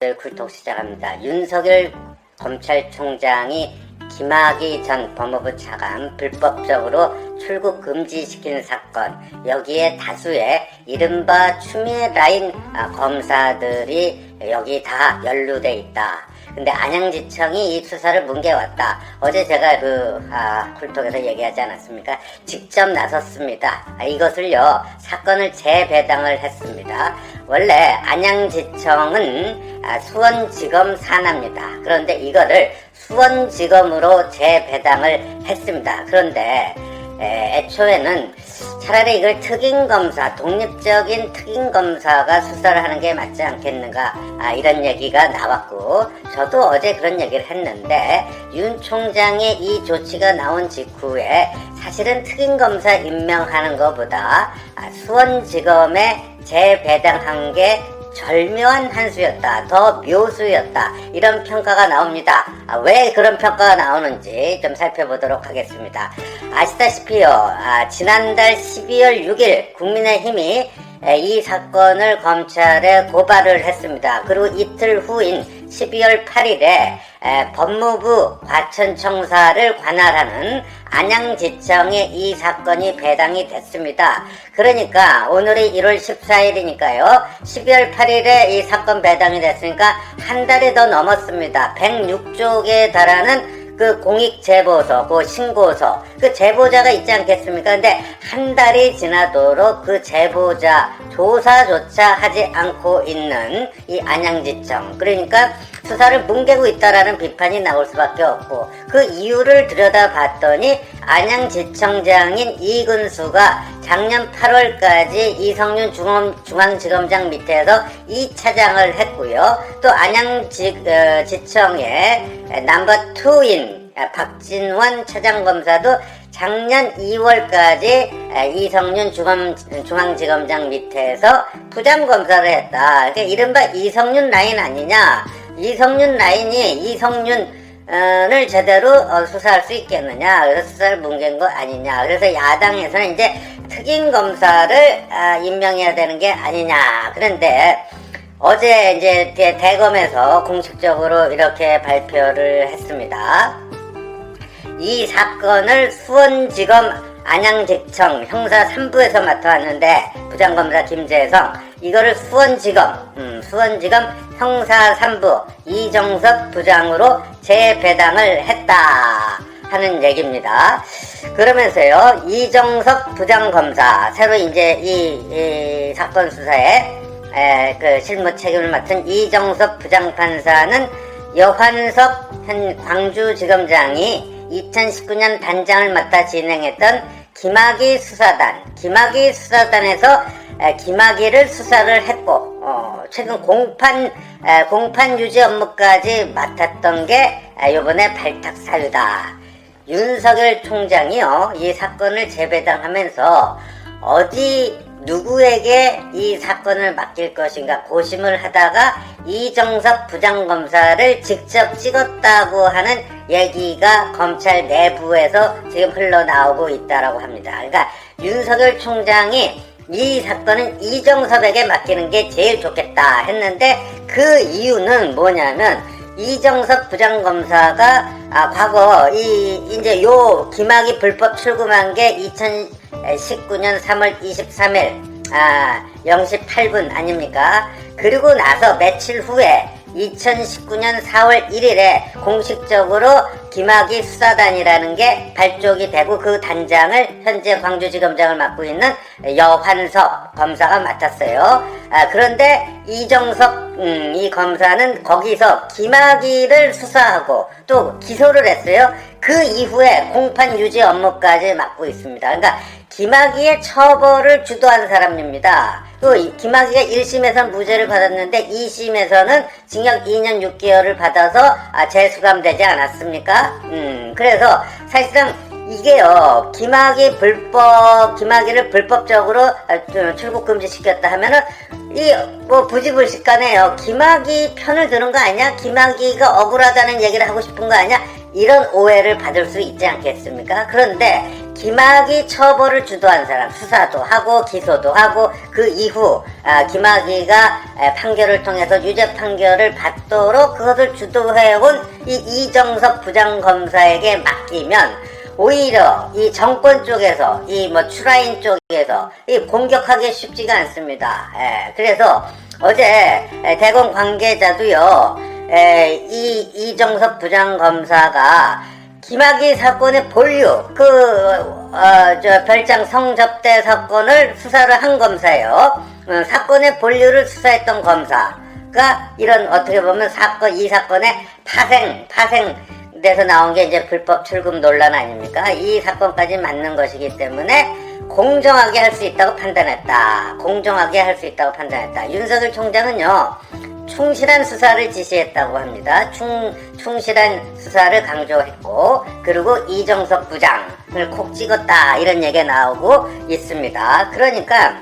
굴톡 시작합니다. 윤석열 검찰총장이 김학의 전 법무부 차관 불법적으로 출국 금지시킨 사건, 여기에 다수의 이른바 추미애 라인 검사들이 여기 다 연루돼 있다. 근데 안양지청이 이 수사를 뭉개왔다. 어제 제가 굴톡에서 얘기하지 않았습니까? 직접 나섰습니다. 이것을요, 사건을 재배당을 했습니다. 원래 안양지청은 수원지검 산하입니다. 그런데 이거를 수원지검으로 재배당을 했습니다. 그런데 애초에는 차라리 이걸 특임검사, 독립적인 특임검사가 수사를 하는 게 맞지 않겠는가, 이런 얘기가 나왔고, 저도 어제 그런 얘기를 했는데, 윤 총장의 이 조치가 나온 직후에 사실은 특임검사 임명하는 것보다 수원지검에 재배당한 게 절묘한 한 수였다, 더 묘수였다, 이런 평가가 나옵니다. 왜 그런 평가가 나오는지 좀 살펴보도록 하겠습니다. 아시다시피요, 지난달 12월 6일 국민의힘이 이 사건을 검찰에 고발을 했습니다. 그리고 이틀 후인 12월 8일에 법무부 과천청사를 관할하는 안양지청에 이 사건이 배당이 됐습니다. 그러니까 오늘이 1월 14일이니까요. 12월 8일에 이 사건 배당이 됐으니까 한 달이 더 넘었습니다. 106쪽에 달하는 그 공익제보서, 그 신고서, 그 제보자가 있지 않겠습니까? 근데 한 달이 지나도록 그 제보자 조사조차 하지 않고 있는 이 안양지청, 그러니까 수사를 뭉개고 있다라는 비판이 나올 수밖에 없고, 그 이유를 들여다봤더니 안양지청장인 이근수가 작년 8월까지 이성윤 중앙지검장 밑에서 2차장을 했고요. 또 안양지청의 넘버 2인 박진원 차장검사도 작년 2월까지 이성윤 중앙지검장 밑에서 부장검사를 했다. 그러니까 이른바 이성윤 라인 아니냐. 이성윤 라인이 이성윤을 제대로 수사할 수 있겠느냐. 그래서 수사를 뭉갠 거 아니냐. 그래서 야당에서는 이제 특임검사를 임명해야 되는 게 아니냐. 그런데 어제 이제 대검에서 공식적으로 이렇게 발표를 했습니다. 이 사건을 수원지검 안양지청 형사 3부에서 맡아왔는데, 부장검사 김재성, 이거를 수원지검 형사 3부 이정섭 부장으로 재배당을 했다 하는 얘기입니다. 그러면서요, 이정섭 부장검사, 새로 이제 이 사건 수사에 그 실무 책임을 맡은 이정섭 부장판사는 여환석 현 광주지검장이 2019년 단장을 맡아 진행했던 김학의 수사단에서 김학의를 수사를 했고, 최근 공판 유지 업무까지 맡았던 게 요번에 발탁 사유다. 윤석열 총장이요, 이 사건을 재배당하면서 누구에게 이 사건을 맡길 것인가 고심을 하다가 이정섭 부장검사를 직접 찍었다고 하는 얘기가 검찰 내부에서 지금 흘러나오고 있다라고 합니다. 그러니까 윤석열 총장이 이 사건은 이정섭에게 맡기는 게 제일 좋겠다 했는데, 그 이유는 뭐냐면 이정섭 부장검사가 과거 이제 요 김학의 불법 출금한 게 2019년 3월 23일 0시 8분 아닙니까? 그리고 나서 며칠 후에 2019년 4월 1일에 공식적으로 김학의 수사단이라는 게 발족이 되고, 그 단장을 현재 광주지검장을 맡고 있는 여환석 검사가 맡았어요. 그런데 이정섭 이 검사는 거기서 김학의를 수사하고 또 기소를 했어요. 그 이후에 공판 유지 업무까지 맡고 있습니다. 그러니까 김학의의 처벌을 주도한 사람입니다. 그 김학의가 1심에서는 무죄를 받았는데 2심에서는 징역 2년 6개월을 받아서 재수감되지 않았습니까? 그래서 사실상 이게요, 김학의를 불법적으로 출국 금지시켰다 하면은 부지불식간에요, 김학의 편을 드는 거 아니야? 김학의가 억울하다는 얘기를 하고 싶은 거 아니야? 이런 오해를 받을 수 있지 않겠습니까? 그런데 김학의 처벌을 주도한 사람, 수사도 하고 기소도 하고 그 이후 김학의가 판결을 통해서 유죄 판결을 받도록 그것을 주도해온 이 이정섭 부장검사에게 맡기면 오히려 이 정권 쪽에서 이 뭐 추라인 쪽에서 이 공격하기 쉽지가 않습니다. 그래서 어제 대검 관계자도요, 이정섭 부장검사가 김학의 사건의 본류, 별장 성접대 사건을 수사를 한 검사예요. 사건의 본류를 수사했던 검사가 이런 어떻게 보면 이 사건의 파생돼서 나온 게 이제 불법 출금 논란 아닙니까? 이 사건까지 맞는 것이기 때문에 공정하게 할 수 있다고 판단했다. 윤석열 총장은요, 충실한 수사를 지시했다고 합니다. 충실한 수사를 강조했고, 그리고 이정섭 부장을 콕 찍었다, 이런 얘기가 나오고 있습니다. 그러니까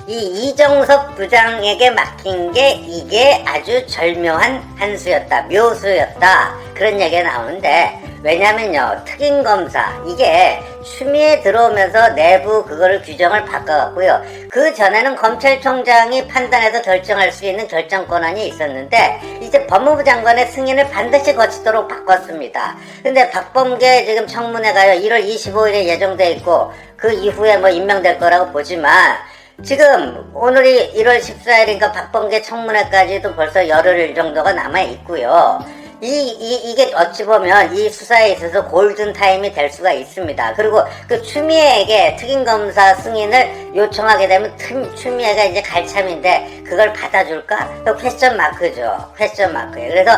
이 이정섭 부장에게 맡긴 게 이게 아주 절묘한 한 수였다, 묘수였다, 그런 얘기가 나오는데, 왜냐면요, 특임검사, 이게 추미애 들어오면서 내부 그거를 규정을 바꿔갖고요. 그 전에는 검찰총장이 판단해서 결정할 수 있는 결정 권한이 있었는데, 이제 법무부 장관의 승인을 반드시 거치도록 바꿨습니다. 근데 박범계 지금 청문회가요, 1월 25일에 예정돼 있고, 그 이후에 뭐 임명될 거라고 보지만, 지금 오늘이 1월 14일이니까 박범계 청문회까지도 벌써 열흘 정도가 남아있고요. 이게 어찌 보면 이 수사에 있어서 골든타임이 될 수가 있습니다. 그리고 그 추미애에게 특임검사 승인을 요청하게 되면 추미애가 이제 갈참인데 그걸 받아줄까? 또 퀘스천 마크죠. 퀘스천 마크예요. 그래서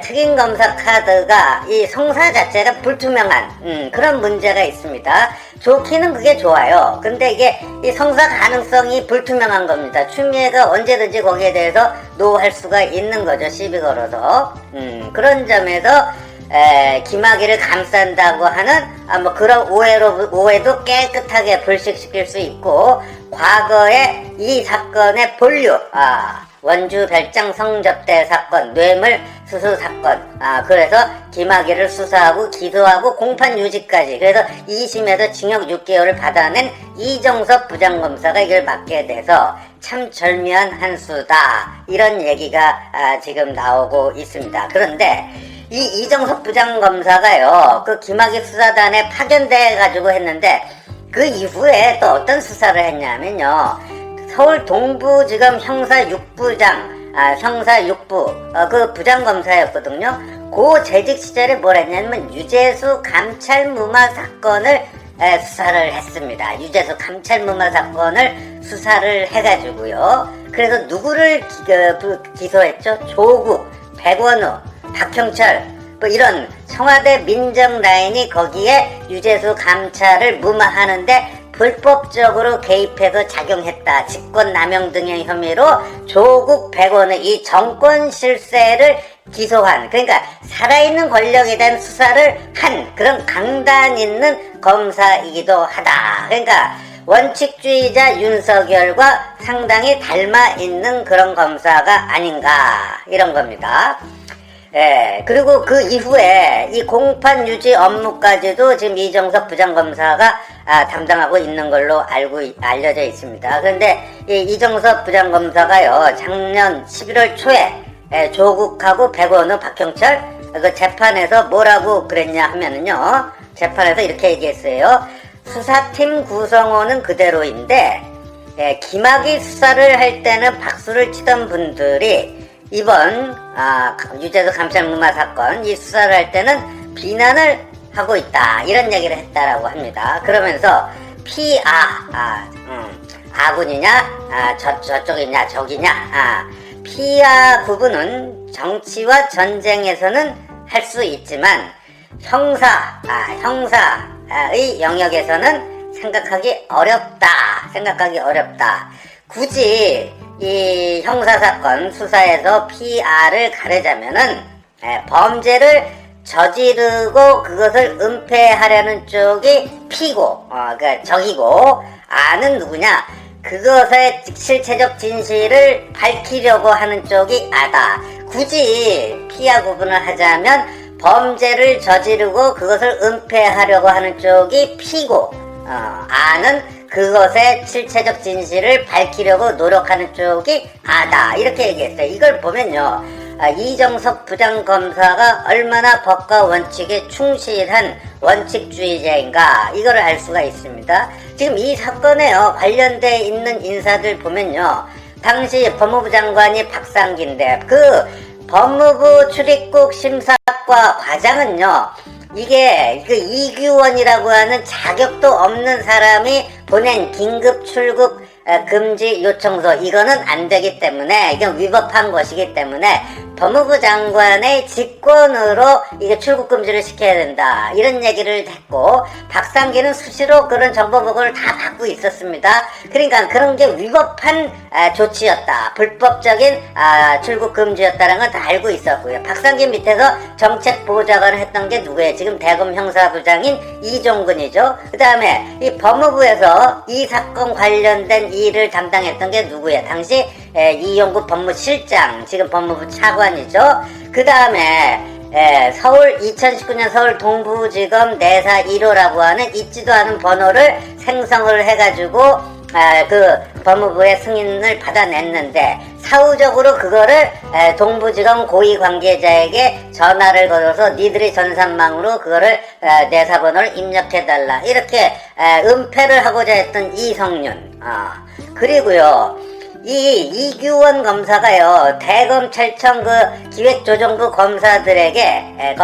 특임검사 카드가 이 성사 자체가 불투명한 그런 문제가 있습니다. 좋기는 그게 좋아요. 근데 이게 이 성사 가능성이 불투명한 겁니다. 추미애가 언제든지 거기에 대해서 노할 수가 있는 거죠. 시비 걸어서. 그런 점에서 김학의를 감싼다고 하는 뭐 그런 오해도 깨끗하게 불식시킬 수 있고, 과거에 이 사건의 본류, 원주 별장 성접대 사건, 뇌물 수수 사건, 그래서 김학의를 수사하고 기소하고 공판 유지까지, 그래서 2심에서 징역 6개월을 받아낸 이정섭 부장검사가 이걸 맡게 돼서 참 절묘한 한 수다, 이런 얘기가 지금 나오고 있습니다. 그런데 이 이정섭 부장검사가요, 그 김학의 수사단에 파견돼 가지고 했는데, 그 이후에 또 어떤 수사를 했냐면요, 서울 동부지검 형사 6부장, 형사 6부, 그 부장검사였거든요. 그 재직 시절에 뭘 했냐면, 유재수 감찰무마 사건을 수사를 했습니다. 유재수 감찰무마 사건을 수사를 해가지고요. 그래서 누구를 기소했죠? 조국, 백원우, 박형철, 뭐 이런 청와대 민정 라인이 거기에 유재수 감찰을 무마하는데 불법적으로 개입해서 작용했다, 직권남용 등의 혐의로 조국 백원의 이 정권 실세를 기소한, 그러니까 살아있는 권력에 대한 수사를 한 그런 강단 있는 검사이기도 하다. 그러니까 원칙주의자 윤석열과 상당히 닮아 있는 그런 검사가 아닌가, 이런 겁니다. 그리고 그 이후에 이 공판 유지 업무까지도 지금 이정섭 부장검사가 담당하고 있는 걸로 알려져 있습니다. 그런데 이 이정섭 부장검사가요, 작년 11월 초에 조국하고 백원우, 박형철 그 재판에서 뭐라고 그랬냐 하면은요, 재판에서 이렇게 얘기했어요. 수사팀 구성원은 그대로인데 김학의 수사를 할 때는 박수를 치던 분들이 이번 유재수 감찰무마 사건 이 수사를 할 때는 비난을 하고 있다, 이런 얘기를 했다라고 합니다. 그러면서 아군이냐, 저쪽이냐, 저기냐, 피아 구분은 정치와 전쟁에서는 할 수 있지만 형사의 영역에서는 생각하기 어렵다. 굳이 이 형사사건 수사에서 PR을 가르자면은 범죄를 저지르고 그것을 은폐하려는 쪽이 P고, 그러니까 적이고, R는 누구냐? 그것의 실체적 진실을 밝히려고 하는 쪽이 R다. 굳이 P와 구분을 하자면 범죄를 저지르고 그것을 은폐하려고 하는 쪽이 P고, R는 그것의 실체적 진실을 밝히려고 노력하는 쪽이 R다. 이렇게 얘기했어요. 이걸 보면요. 이정석 부장검사가 얼마나 법과 원칙에 충실한 원칙주의자인가, 이거를 알 수가 있습니다. 지금 이 사건에요, 관련돼 있는 인사들 보면요. 당시 법무부 장관이 박상기인데, 그 법무부 출입국 심사과 과장은요, 이게 그 이규원이라고 하는 자격도 없는 사람이 보낸 긴급 출국 금지 요청서, 이거는 안 되기 때문에, 이건 위법한 것이기 때문에 법무부 장관의 직권으로 이게 출국 금지를 시켜야 된다, 이런 얘기를 했고, 박상기는 수시로 그런 정보 보고를 다 받고 있었습니다. 그러니까 그런 게 위법한 조치였다, 불법적인 출국 금지였다는 건 다 알고 있었고요. 박상기 밑에서 정책보좌관을 했던 게 누구예요? 지금 대검 형사부장인 이종근이죠. 그 다음에 이 법무부에서 이 사건 관련된 일을 담당했던 게 누구예요? 당시 이용구 법무실장, 지금 법무부 차관이죠. 그 다음에 2019년 서울 동부지검 내사 1호라고 하는 있지도 않은 번호를 생성을 해가지고 그 법무부의 승인을 받아냈는데, 사후적으로 그거를 동부지검 고위 관계자에게 전화를 걸어서 니들이 전산망으로 그거를 내사번호를 입력해달라, 이렇게 은폐를 하고자 했던 이성윤. 그리고요, 이규원 검사가요, 대검찰청 그 기획조정부 검사들에게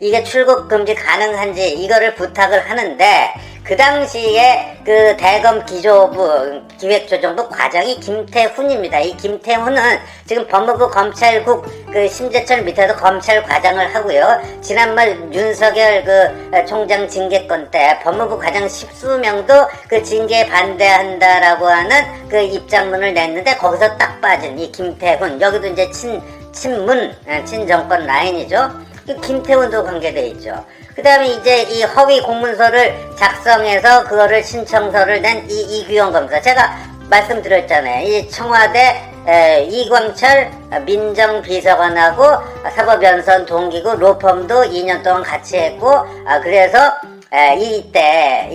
이게 출국 금지 가능한지 이거를 부탁을 하는데, 그 당시에 그 대검 기조부 기획조정부 과장이 김태훈입니다. 이 김태훈은 지금 법무부 검찰국 그 심재철 밑에서 검찰과장을 하고요. 지난말 윤석열 그 총장 징계건 때 법무부 과장 10수명도 그 징계에 반대한다라고 하는 그 입장문을 냈는데, 거기서 딱 빠진 이 김태훈, 여기도 이제 친정권 라인이죠. 김태훈도 관계돼 있죠. 그 다음에 이제 이 허위 공문서를 작성해서 그거를 신청서를 낸 이규영 검사, 제가 말씀드렸잖아요. 이 청와대 이광철 민정비서관하고 사법연수원 동기고 로펌도 2년 동안 같이 했고, 그래서 이때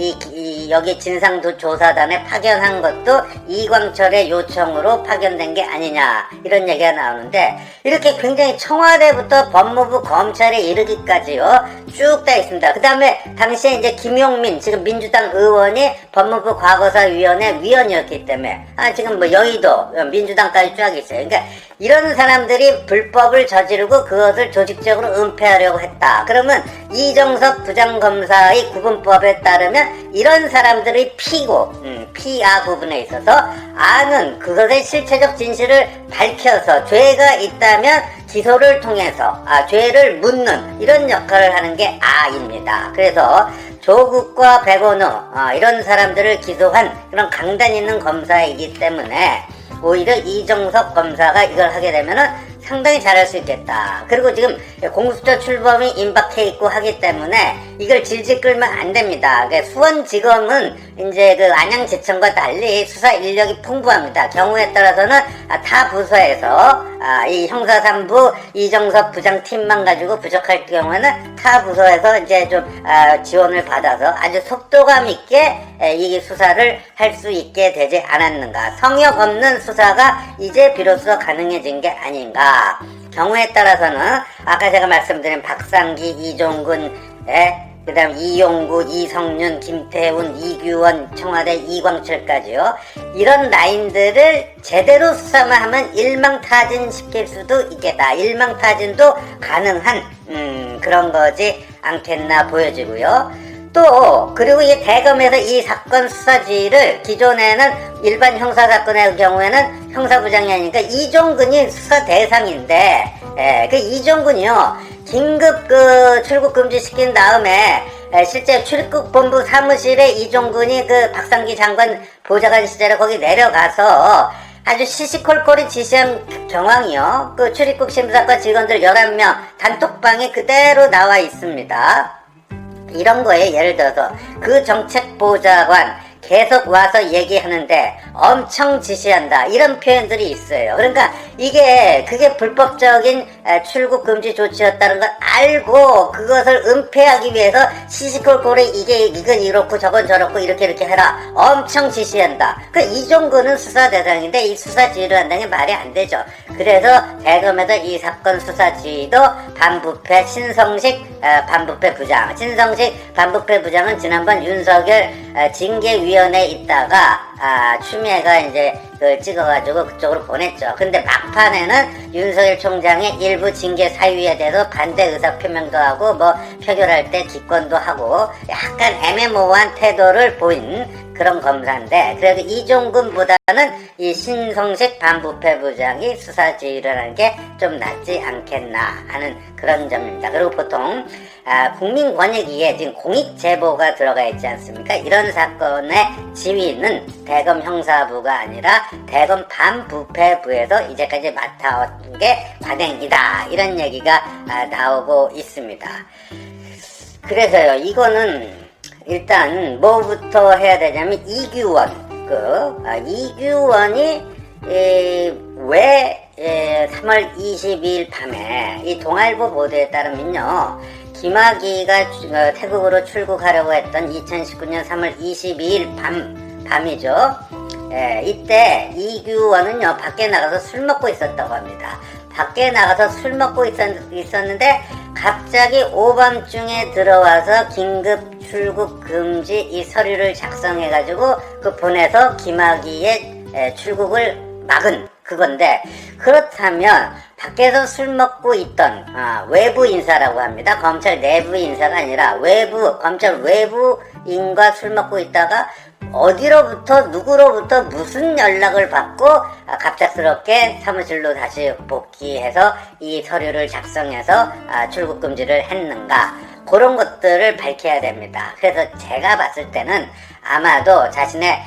여기 진상조사단에 파견한 것도 이광철의 요청으로 파견된 게 아니냐, 이런 얘기가 나오는데, 이렇게 굉장히 청와대부터 법무부 검찰에 이르기까지요 쭉 다 있습니다. 그 다음에 당시에 이제 김용민, 지금 민주당 의원이 법무부 과거사위원회 위원이었기 때문에 지금 뭐 여의도 민주당까지 쫙 있어요. 그러니까 이런 사람들이 불법을 저지르고 그것을 조직적으로 은폐하려고 했다. 그러면 이정석 부장검사의 구분법에 따르면 이런 사람들의 P고, P아 부분에 있어서 R는 그것의 실체적 진실을 밝혀서 죄가 있다면 기소를 통해서 죄를 묻는 이런 역할을 하는 게 R입니다. 그래서 조국과 백원우 이런 사람들을 기소한 그런 강단 있는 검사이기 때문에 오히려 이정석 검사가 이걸 하게 되면은 상당히 잘할 수 있겠다. 그리고 지금 공수처 출범이 임박해 있고 하기 때문에 이걸 질질 끌면 안 됩니다. 수원지검은 이제 그 안양지청과 달리 수사 인력이 풍부합니다. 경우에 따라서는 타 부서에서 이 형사 3부 이정석 부장팀만 가지고 부족할 경우에는 타 부서에서 이제 좀 지원을 받아서 아주 속도감 있게 이 수사를 할 수 있게 되지 않았는가. 성역 없는 수사가 이제 비로소 가능해진 게 아닌가. 경우에 따라서는 아까 제가 말씀드린 박상기, 이종근, 그 다음 이용구, 이성윤, 김태훈, 이규원, 청와대 이광철까지요. 이런 라인들을 제대로 수사만 하면 일망타진 시킬 수도 있겠다. 일망타진도 가능한 그런 거지 않겠나 보여지고요. 또 그리고 이 대검에서 이 사건 수사지를 기존에는 일반 형사사건의 경우에는 형사부장이 아니니까 이종근이 수사 대상인데, 그 이종근이요 긴급 그 출국 금지 시킨 다음에 실제 출국본부 사무실에 이종근이 그 박상기 장관 보좌관 시절에 거기 내려가서 아주 시시콜콜이 지시한 정황이요. 그 출입국 심사과 직원들 11명 단톡방에 그대로 나와 있습니다. 이런 거에 예를 들어서 그 정책보좌관 계속 와서 얘기하는데 엄청 지시한다 이런 표현들이 있어요. 그러니까 그게 불법적인 출국 금지 조치였다는 걸 알고 그것을 은폐하기 위해서 시시콜콜에 이건 이렇고 저건 저렇고 이렇게 해라 엄청 지시한다. 그러니까 이종근은 수사 대상인데 이 수사 지휘를 한다는 게 말이 안 되죠. 그래서 대검에서 이 사건 수사 지휘도 반부패 신성식 반부패 부장, 신성식 반부패 부장은 지난번 윤석열 징계위원회에 있다가 추미애가 이제 그걸 찍어가지고 그쪽으로 보냈죠. 근데 막판에는 윤석열 총장의 일부 징계 사유에 대해서 반대 의사 표명도 하고 뭐 표결할 때 기권도 하고 약간 애매모호한 태도를 보인 그런 검사인데, 그래도 이종근보다는 이 신성식 반부패 부장이 수사 지휘를 하는 게 좀 낫지 않겠나 하는 그런 점입니다. 그리고 보통 국민권익위에 지금 공익제보가 들어가 있지 않습니까? 이런 사건의 지휘는 대검 형사부가 아니라 대검 반부패부에서 이제까지 맡아온 게 관행이다 이런 얘기가 나오고 있습니다. 그래서요, 이거는 일단 뭐부터 해야 되냐면 이규원 이규원이 왜 3월 22일 밤에 이 동아일보 보도에 따르면요, 김학의가 태국으로 출국하려고 했던 2019년 3월 22일 밤이죠. 이때 이규원은요 밖에 나가서 술 먹고 있었다고 합니다. 밖에 나가서 술 먹고 있었는데 갑자기 오밤중에 들어와서 긴급 출국 금지 이 서류를 작성해가지고 그 보내서 김학의의 출국을 막은 그건데, 그렇다면 밖에서 술 먹고 있던 외부 인사라고 합니다. 검찰 내부 인사가 아니라 검찰 외부인과 술 먹고 있다가 어디로부터 누구로부터 무슨 연락을 받고 갑작스럽게 사무실로 다시 복귀해서 이 서류를 작성해서 출국 금지를 했는가, 그런 것들을 밝혀야 됩니다. 그래서 제가 봤을 때는 아마도 자신의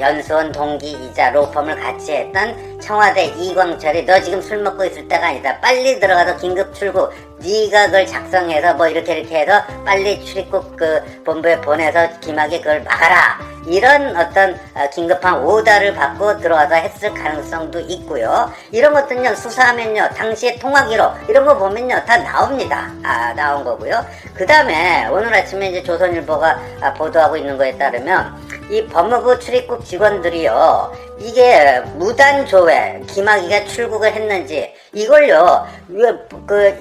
연수원 동기이자 로펌을 같이 했던 청와대 이광철이 너 지금 술 먹고 있을 때가 아니다, 빨리 들어가서 긴급 출국, 네가 그걸 작성해서 뭐 이렇게 해서 빨리 출입국 그 본부에 보내서 김학의 그걸 막아라, 이런 어떤 긴급한 오더를 받고 들어와서 했을 가능성도 있고요. 이런 것들은요 수사하면요 당시의 통화기록 이런 거 보면요 다 나옵니다. 나온 거고요. 그 다음에 오늘 아침에 이제 조선일보가 보도하고 있는 거에 따르면 이 법무부 출입국 직원들이요, 이게 무단조회, 김학의가 출국을 했는지 이걸요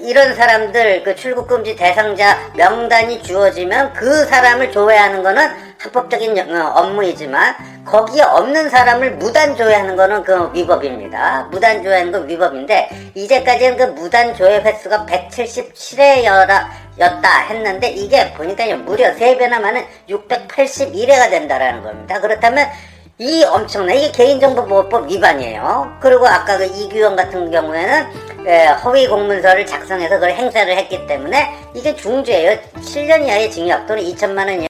이런 사람들 출국금지 대상자 명단이 주어지면 그 사람을 조회하는 거는 합법적인 업무이지만 거기에 없는 사람을 무단조회하는 거는 그 위법입니다. 무단조회하는 건 위법인데 이제까지는 그 무단조회 횟수가 177회였다 했는데 이게 보니까요 무려 3배나 많은 681회가 된다라는 겁니다. 그렇다면 이 엄청난 이게 개인정보보호법 위반이에요. 그리고 아까 그 이규원 같은 경우에는 허위 공문서를 작성해서 그걸 행사를 했기 때문에 이게 중죄예요. 7년 이하의 징역 또는 2천만 원